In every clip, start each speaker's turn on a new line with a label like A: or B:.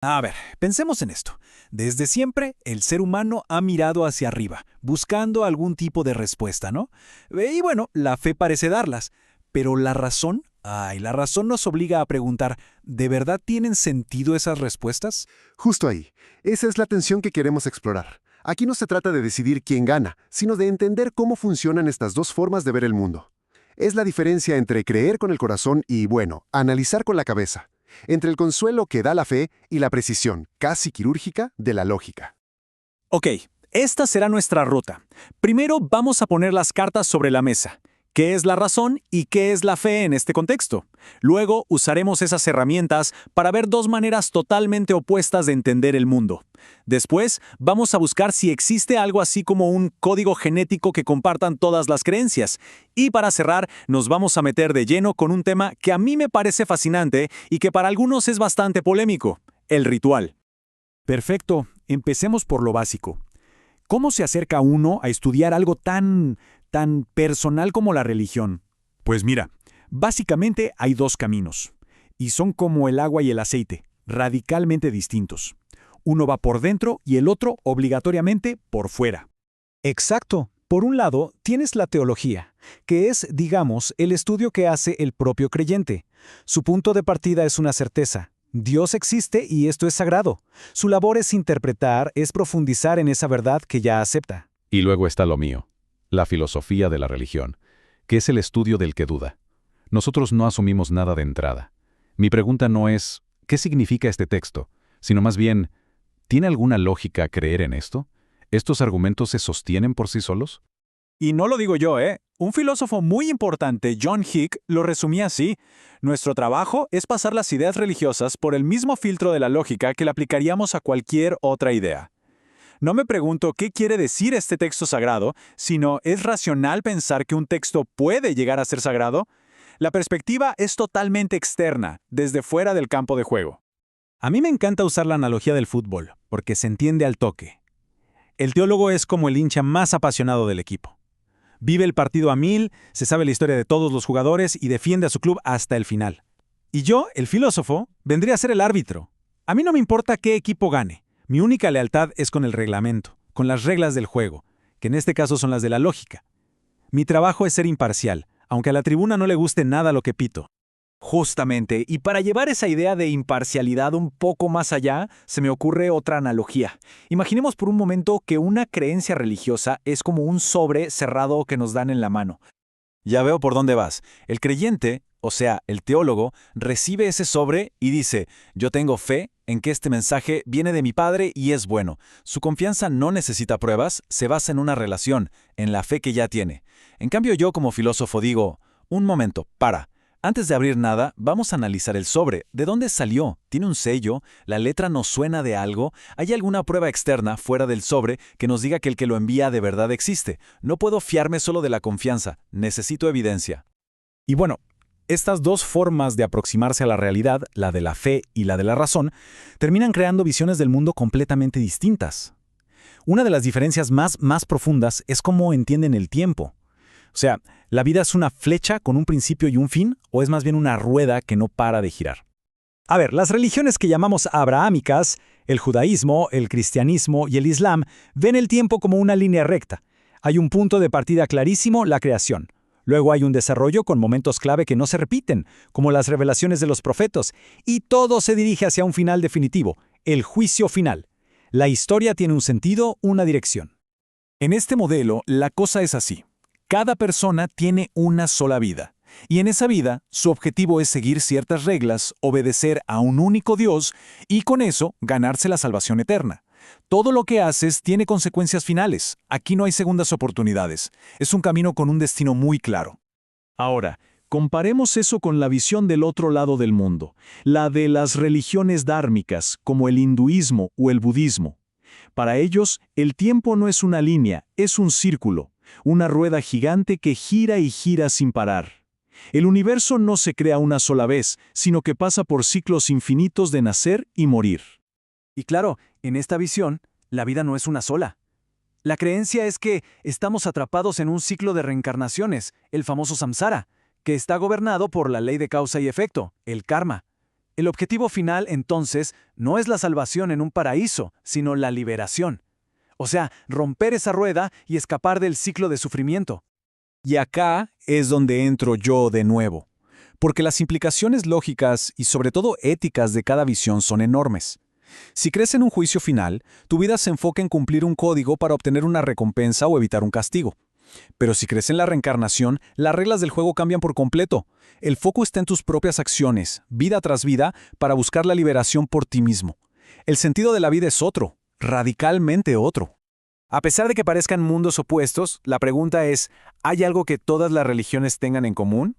A: A ver, pensemos en esto. Desde siempre, el ser humano ha mirado hacia arriba, buscando algún tipo de respuesta, ¿no? Y bueno, la fe parece darlas. Pero la razón, la razón nos obliga a preguntar, ¿de verdad tienen sentido esas respuestas?
B: Justo ahí. Esa es la tensión que queremos explorar. Aquí no se trata de decidir quién gana, sino de entender cómo funcionan estas dos formas de ver el mundo. Es la diferencia entre creer con el corazón y, bueno, analizar con la cabeza. Entre el consuelo que da la fe y la precisión, casi quirúrgica, de la lógica.
A: Ok, esta será nuestra ruta. Primero vamos a poner las cartas sobre la mesa. ¿Qué es la razón y qué es la fe en este contexto? Luego usaremos esas herramientas para ver dos maneras totalmente opuestas de entender el mundo. Después vamos a buscar si existe algo así como un código genético que compartan todas las creencias. Y para cerrar, nos vamos a meter de lleno con un tema que a mí me parece fascinante y que para algunos es bastante polémico: el ritual. Perfecto, empecemos por lo básico. ¿Cómo se acerca uno a estudiar algo tan personal como la religión? Pues mira, básicamente hay dos caminos, y son como el agua y el aceite, radicalmente distintos. Uno va por dentro y el otro, obligatoriamente, por fuera. Exacto. Por un lado, tienes la teología, que es, digamos, el estudio que hace el propio creyente. Su punto de partida es una certeza: Dios existe y esto es sagrado. Su labor es interpretar, es profundizar en esa verdad que ya acepta.
C: Y luego está lo mío, la filosofía de la religión, que es el estudio del que duda. Nosotros no asumimos nada de entrada. Mi pregunta no es ¿qué significa este texto?, sino más bien ¿tiene alguna lógica creer en esto? ¿Estos argumentos se sostienen por sí solos?
A: Y no lo digo yo, ¿eh? Un filósofo muy importante, John Hick, lo resumía así: nuestro trabajo es pasar las ideas religiosas por el mismo filtro de la lógica que le aplicaríamos a cualquier otra idea. No me pregunto qué quiere decir este texto sagrado, sino ¿es racional pensar que un texto puede llegar a ser sagrado? La perspectiva es totalmente externa, desde fuera del campo de juego. A mí me encanta usar la analogía del fútbol, porque se entiende al toque. El teólogo es como el hincha más apasionado del equipo. Vive el partido a mil, se sabe la historia de todos los jugadores y defiende a su club hasta el final. Y yo, el filósofo, vendría a ser el árbitro. A mí no me importa qué equipo gane. Mi única lealtad es con el reglamento, con las reglas del juego, que en este caso son las de la lógica. Mi trabajo es ser imparcial, aunque a la tribuna no le guste nada lo que pito. Justamente, y para llevar esa idea de imparcialidad un poco más allá, se me ocurre otra analogía. Imaginemos por un momento que una creencia religiosa es como un sobre cerrado que nos dan en la mano. Ya veo por dónde vas. El creyente, o sea, el teólogo, recibe ese sobre y dice: yo tengo fe en que este mensaje viene de mi Padre y es bueno. Su confianza no necesita pruebas, se basa en una relación, en la fe que ya tiene. En cambio, yo como filósofo digo: un momento, para. Antes de abrir nada, vamos a analizar el sobre. ¿De dónde salió? ¿Tiene un sello? ¿La letra nos suena de algo? ¿Hay alguna prueba externa, fuera del sobre, que nos diga que el que lo envía de verdad existe? No puedo fiarme solo de la confianza. Necesito evidencia. Y bueno, estas dos formas de aproximarse a la realidad, la de la fe y la de la razón, terminan creando visiones del mundo completamente distintas. Una de las diferencias más profundas es cómo entienden el tiempo. O sea, ¿la vida es una flecha con un principio y un fin, o es más bien una rueda que no para de girar? A ver, las religiones que llamamos abrahámicas, el judaísmo, el cristianismo y el islam, ven el tiempo como una línea recta. Hay un punto de partida clarísimo: la creación. Luego hay un desarrollo con momentos clave que no se repiten, como las revelaciones de los profetas, y todo se dirige hacia un final definitivo, el juicio final. La historia tiene un sentido, una dirección. En este modelo, la cosa es así. Cada persona tiene una sola vida, y en esa vida su objetivo es seguir ciertas reglas, obedecer a un único Dios y con eso ganarse la salvación eterna. Todo lo que haces tiene consecuencias finales. Aquí no hay segundas oportunidades. Es un camino con un destino muy claro. Ahora, comparemos eso con la visión del otro lado del mundo, la de las religiones dármicas, como el hinduismo o el budismo. Para ellos, el tiempo no es una línea, es un círculo. Una rueda gigante que gira y gira sin parar. El universo no se crea una sola vez, sino que pasa por ciclos infinitos de nacer y morir. Y claro, en esta visión, la vida no es una sola. La creencia es que estamos atrapados en un ciclo de reencarnaciones, el famoso samsara, que está gobernado por la ley de causa y efecto, el karma. El objetivo final, entonces, no es la salvación en un paraíso, sino la liberación. O sea, romper esa rueda y escapar del ciclo de sufrimiento. Y acá es donde entro yo de nuevo, porque las implicaciones lógicas y sobre todo éticas de cada visión son enormes. Si crees en un juicio final, tu vida se enfoca en cumplir un código para obtener una recompensa o evitar un castigo. Pero si crees en la reencarnación, las reglas del juego cambian por completo. El foco está en tus propias acciones, vida tras vida, para buscar la liberación por ti mismo. El sentido de la vida es otro, radicalmente otro. A pesar de que parezcan mundos opuestos, la pregunta es, ¿hay algo que todas las religiones tengan en común?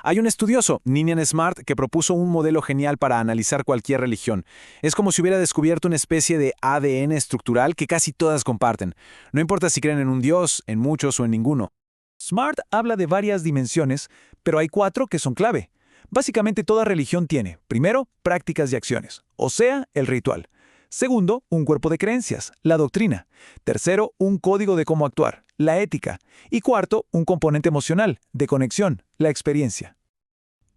A: Hay un estudioso, Ninian Smart, que propuso un modelo genial para analizar cualquier religión. Es como si hubiera descubierto una especie de ADN estructural que casi todas comparten. No importa si creen en un dios, en muchos o en ninguno. Smart habla de varias dimensiones, pero hay 4 que son clave. Básicamente toda religión tiene, primero, prácticas y acciones, o sea, el ritual. Segundo, un cuerpo de creencias, la doctrina. Tercero, un código de cómo actuar, la ética. Y cuarto, un componente emocional, de conexión, la experiencia.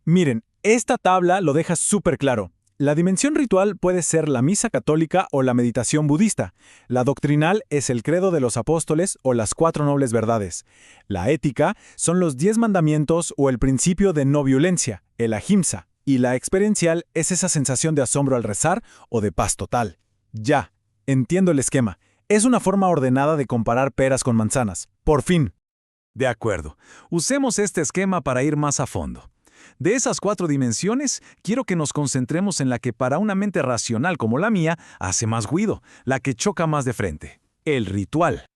A: Miren, esta tabla lo deja súper claro. La dimensión ritual puede ser la misa católica o la meditación budista. La doctrinal es el credo de los apóstoles o las 4 nobles verdades. La ética son los 10 mandamientos o el principio de no violencia, el ahimsa. Y la experiencial es esa sensación de asombro al rezar o de paz total. Ya, entiendo el esquema. Es una forma ordenada de comparar peras con manzanas. Por fin. De acuerdo. Usemos este esquema para ir más a fondo. De esas 4 dimensiones, quiero que nos concentremos en la que para una mente racional como la mía hace más ruido, la que choca más de frente. El ritual.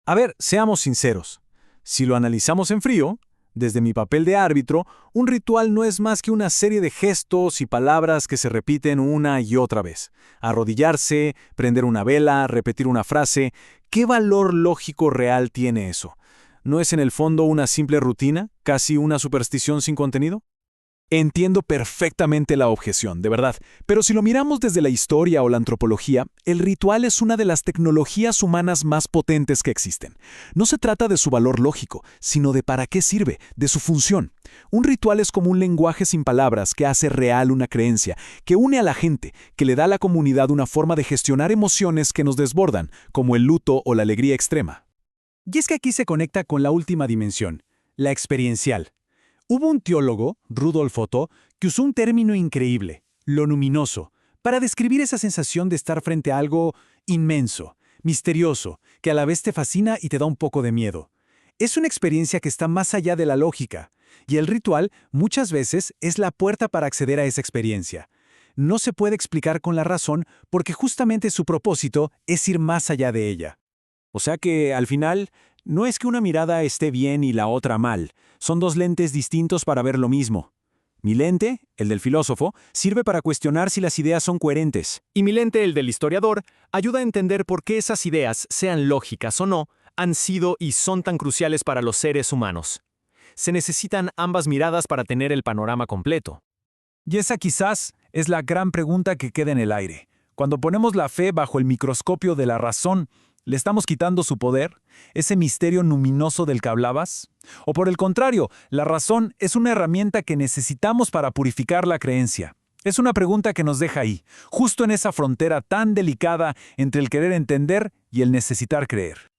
A: A ver, seamos sinceros. Si lo analizamos en frío, desde mi papel de árbitro, un ritual no es más que una serie de gestos y palabras que se repiten una y otra vez. Arrodillarse, prender una vela, repetir una frase. ¿Qué valor lógico real tiene eso? ¿No es en el fondo una simple rutina, casi una superstición sin contenido? Entiendo perfectamente la objeción, de verdad, pero si lo miramos desde la historia o la antropología, el ritual es una de las tecnologías humanas más potentes que existen. No se trata de su valor lógico, sino de para qué sirve, de su función. Un ritual es como un lenguaje sin palabras que hace real una creencia, que une a la gente, que le da a la comunidad una forma de gestionar emociones que nos desbordan, como el luto o la alegría extrema. Y es que aquí se conecta con la última dimensión, la experiencial. Hubo un teólogo, Rudolf Otto, que usó un término increíble, lo luminoso, para describir esa sensación de estar frente a algo inmenso, misterioso, que a la vez te fascina y te da un poco de miedo. Es una experiencia que está más allá de la lógica, y el ritual muchas veces es la puerta para acceder a esa experiencia. No se puede explicar con la razón porque justamente su propósito es ir más allá de ella. O sea que, al final, no es que una mirada esté bien y la otra mal. Son 2 lentes distintos para ver lo mismo. Mi lente, el del filósofo, sirve para cuestionar si las ideas son coherentes. Y mi lente, el del historiador, ayuda a entender por qué esas ideas, sean lógicas o no, han sido y son tan cruciales para los seres humanos. Se necesitan ambas miradas para tener el panorama completo. Y esa quizás es la gran pregunta que queda en el aire. Cuando ponemos la fe bajo el microscopio de la razón, ¿le estamos quitando su poder, ese misterio luminoso del que hablabas? ¿O por el contrario, la razón es una herramienta que necesitamos para purificar la creencia? Es una pregunta que nos deja ahí, justo en esa frontera tan delicada entre el querer entender y el necesitar creer.